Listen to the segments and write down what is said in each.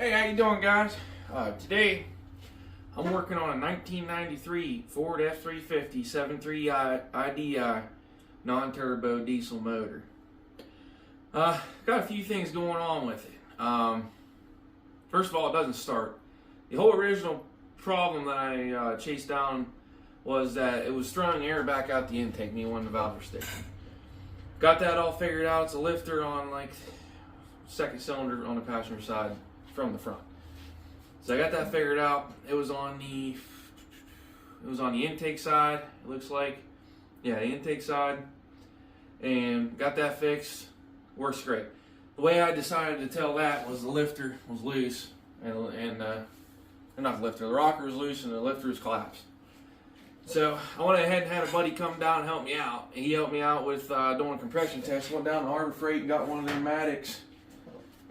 Hey, how you doing, guys? Today, I'm working on a 1993 Ford F350 7.3 Idi non-turbo diesel motor. Got a few things going on with it. First of all, it doesn't start. The whole original problem that I chased down was that it was throwing air back out the intake, me when the valve were sticking. Got that all figured out. It's a lifter on like second cylinder on the passenger side from the front. So I got that figured out. It was on the intake side, it looks like. Yeah, the intake side. And got that fixed. Works great. The way I decided to tell that was the lifter was loose and not the lifter, the rocker was loose and the lifter was collapsed. So I went ahead and had a buddy come down and help me out. He helped me out with doing a compression test. Went down to Harbor Freight and got one of their Maddox.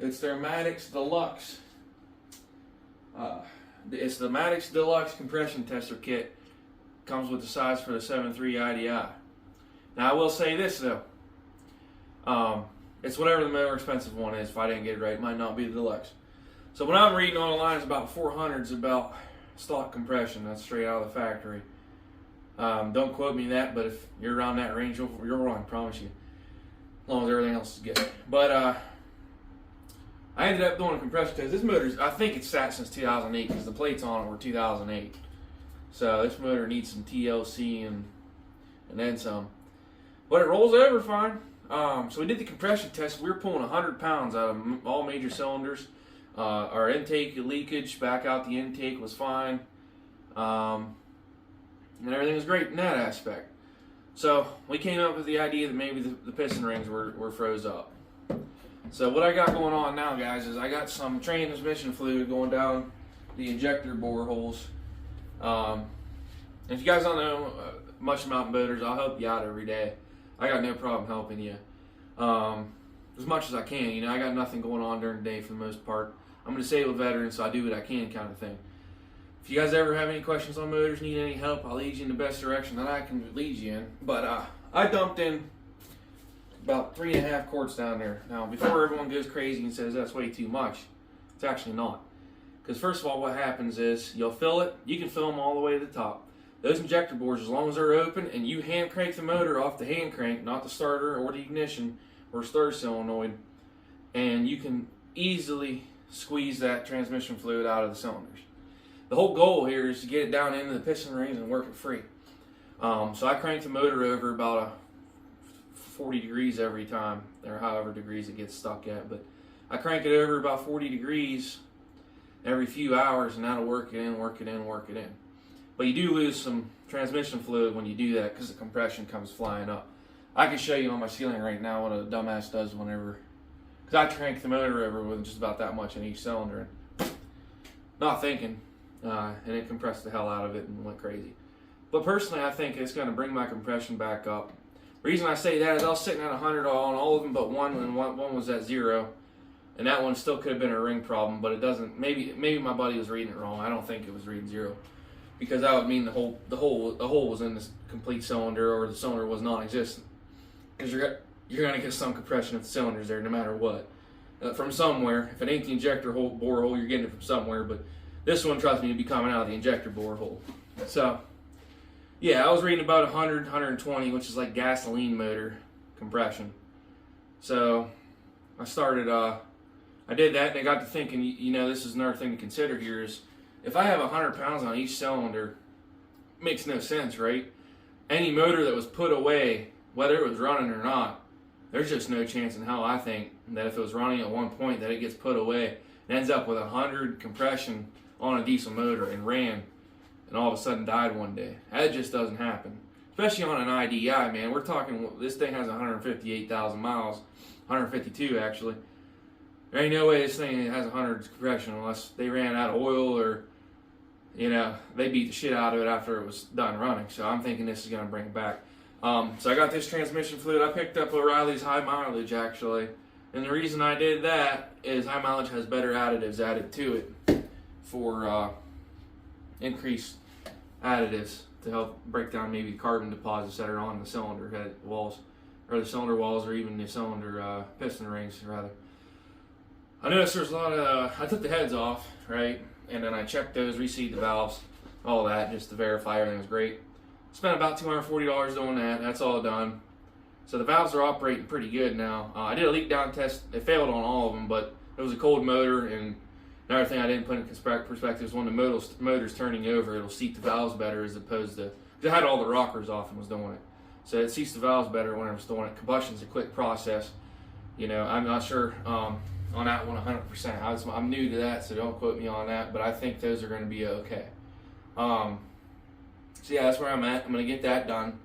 It's their Maddox Deluxe. It's the Maddox Deluxe compression tester kit. Comes with the size for the 7.3 Idi. Now I will say this though. It's whatever the more expensive one is. If I didn't get it right, it might not be the Deluxe. So when I'm reading online, it's about 400s about stock compression. That's straight out of the factory. Don't quote me that, but if you're around that range, you're wrong, I promise you. As long as everything else is good. But I ended up doing a compression test. This motor, I think it's sat since 2008 because the plates on it were 2008. So this motor needs some TLC and then some. But it rolls over fine. So we did the compression test. We were pulling 100 pounds out of all major cylinders. Our intake leakage back out the intake was fine. And everything was great in that aspect. So we came up with the idea that maybe the piston rings were froze up. So what I got going on now, guys, is I got some transmission fluid going down the injector bore holes. If you guys don't know much about motors, I'll help you out every day. I got no problem helping you as much as I can. You know, I got nothing going on during the day for the most part. I'm a disabled veteran, so I do what I can, kind of thing. If you guys ever have any questions on motors, need any help, I'll lead you in the best direction that I can lead you in. But I dumped in about 3.5 quarts down there. Now, before everyone goes crazy and says that's way too much, it's actually not. Because first of all, what happens is you'll fill it. You can fill them all the way to the top. Those injector bores, as long as they're open and you hand crank the motor off the hand crank, not the starter or the ignition or starter solenoid, and you can easily squeeze that transmission fluid out of the cylinders. The whole goal here is to get it down into the piston rings and work it free. So I crank the motor over about 40 degrees every time, or however degrees it gets stuck at, but I crank it over about 40 degrees every few hours, and that'll work it in, work it in, work it in. But you do lose some transmission fluid when you do that because the compression comes flying up. I can show you on my ceiling right now what a dumbass does whenever, because I crank the motor over with just about that much in each cylinder, and not thinking, and it compressed the hell out of it and went crazy. But personally, I think it's going to bring my compression back up. The reason I say that is I was sitting at 100 on all of them but one, and one was at 0. And that one still could have been a ring problem, but it doesn't. Maybe my buddy was reading it wrong. I don't think it was reading 0, because that would mean the hole was in this complete cylinder, or the cylinder was non-existent. Because you're going to get some compression of the cylinders there, no matter what, from somewhere. If it ain't the injector bore hole, you're getting it from somewhere. But this one, trust me, it'd be coming out of the injector bore hole. So yeah, I was reading about 100, 120, which is like gasoline motor compression. So I started. I did that, and I got to thinking, you know, this is another thing to consider here is, if I have 100 pounds on each cylinder, it makes no sense, right? Any motor that was put away, whether it was running or not, there's just no chance in hell, I think, that if it was running at one point that it gets put away and ends up with 100 compression on a diesel motor and ran and all of a sudden died one day. That just doesn't happen. Especially on an IDI, man. We're talking, this thing has 158,000 miles, 152 actually. There ain't no way this thing has 100 compression unless they ran out of oil, or, you know, they beat the shit out of it after it was done running. So I'm thinking this is going to bring it back. So I got this transmission fluid. I picked up O'Reilly's high mileage actually. And the reason I did that is high mileage has better additives added to it for increased additives to help break down maybe carbon deposits that are on the cylinder head walls, or the cylinder walls, or even the cylinder piston rings rather. I noticed there's a lot of, I took the heads off, right? And then I checked those, reseated the valves, all that, just to verify everything was great. Spent about $240 doing that. That's all done. So the valves are operating pretty good now. I did a leak down test. It failed on all of them, but it was a cold motor. And another thing I didn't put in perspective is when the motor's turning over, it'll seat the valves better as opposed to, because I had all the rockers off and was doing it. So it seats the valves better when I was doing it. Combustion's a quick process. You know, I'm not sure on that one 100%. I'm new to that, so don't quote me on that. But I think those are going to be okay. So yeah, that's where I'm at. I'm going to get that done.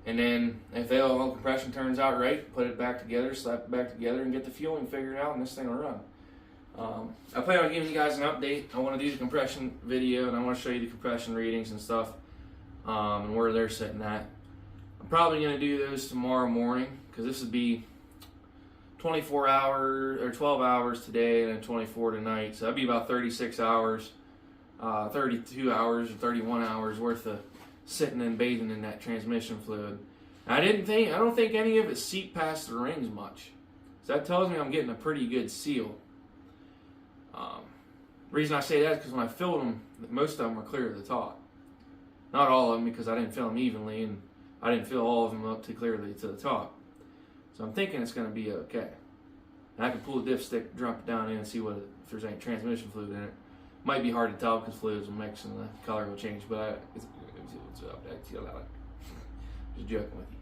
And then if the oil compression turns out right, put it back together, slap it back together, and get the fueling figured out, and this thing will run. I plan on giving you guys an update. I want to do the compression video, and I want to show you the compression readings and stuff, and where they're sitting at. I'm probably going to do those tomorrow morning, because this would be 24 hours, or 12 hours today, and then 24 tonight. So that'd be about 36 hours, 32 hours, or 31 hours worth of sitting and bathing in that transmission fluid. I don't think any of it seeped past the rings much. So that tells me I'm getting a pretty good seal. The reason I say that is because when I filled them, most of them were clear to the top. Not all of them, because I didn't fill them evenly, and I didn't fill all of them up too clearly to the top. So I'm thinking it's going to be okay. And I can pull the dipstick, drop it down in, and see if there's any transmission fluid in it. Might be hard to tell because fluids will mix and the color will change, but just joking with you.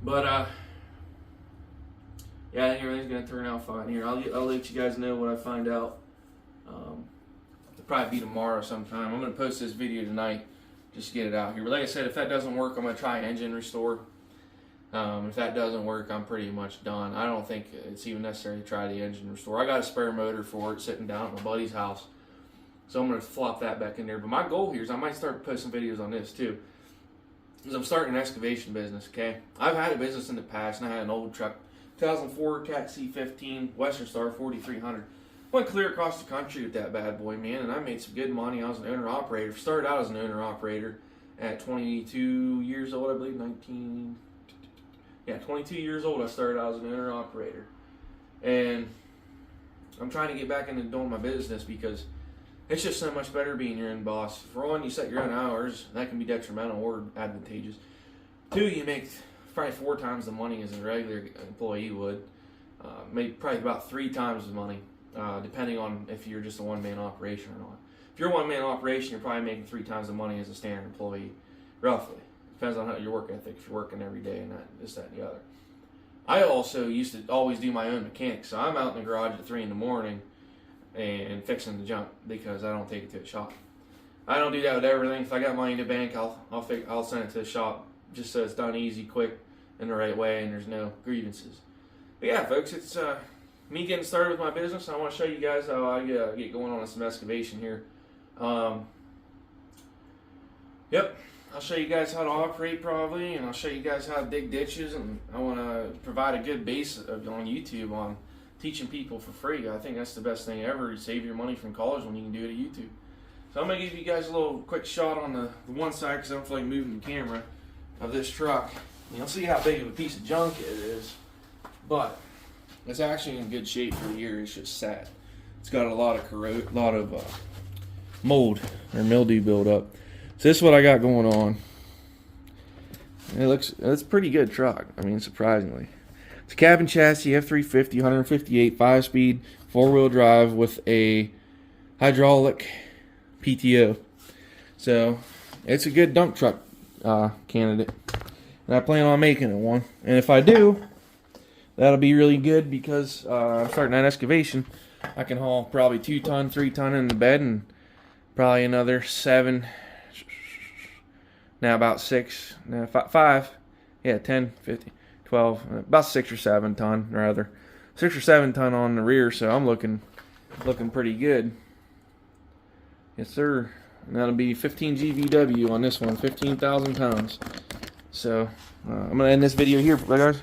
But yeah, I think everything's gonna turn out fine here. I'll let you guys know what I find out. It'll probably be tomorrow sometime. I'm gonna post this video tonight just to get it out here. But like I said, if that doesn't work, I'm gonna try engine restore. If that doesn't work, I'm pretty much done. I don't think it's even necessary to try the engine restore. I got a spare motor for it sitting down at my buddy's house. So I'm going to flop that back in there. But my goal here is I might start posting videos on this too. Because I'm starting an excavation business, okay? I've had a business in the past, and I had an old truck. 2004 Cat C15 Western Star 4300. Went clear across the country with that bad boy, man, and I made some good money. I was an owner-operator. Started out as an owner-operator at 22 years old, I believe, 22 years old I started out as an owner-operator. And I'm trying to get back into doing my business because it's just so much better being your own boss. For one, you set your own hours. That can be detrimental or advantageous. Two, you make probably 4 times the money as a regular employee would. Maybe probably about 3 times the money, depending on if you're just a one-man operation or not. If you're a one-man operation, you're probably making 3 times the money as a standard employee, roughly. Depends on your work ethic, if you're working every day and this, that, and the other. I also used to always do my own mechanics. So I'm out in the garage at 3 in the morning and fixing the junk because I don't take it to a shop. I don't do that with everything. If I got money in the bank, I'll send it to the shop just so it's done easy, quick, in the right way, and there's no grievances. But yeah, folks, it's me getting started with my business. I want to show you guys how I get going on some excavation here. Yep, I'll show you guys how to operate probably, and I'll show you guys how to dig ditches, and I want to provide a good base on YouTube on teaching people for free. I think that's the best thing ever. You save your money from college when you can do it at YouTube. So I'm going to give you guys a little quick shot on the one side because I don't feel like moving the camera of this truck. You'll see how big of a piece of junk it is, but it's actually in good shape for the year. It's just sad. It's got a lot of mold or mildew buildup. So this is what I got going on. It's a pretty good truck. I mean, surprisingly. It's a cabin chassis, F350, 158, 5-speed, 4-wheel drive with a hydraulic PTO. So it's a good dump truck candidate. And I plan on making it one. And if I do, that'll be really good because I'm starting that excavation. I can haul probably 2 ton, 3 ton in the bed and probably another 7. Now about 6, 5, yeah, 10, 15, 12, about 6 or 7 ton, rather. 6 or 7 ton on the rear, so I'm looking pretty good. Yes, sir. And that'll be 15 GVW on this one, 15,000 pounds. So, I'm going to end this video here, guys.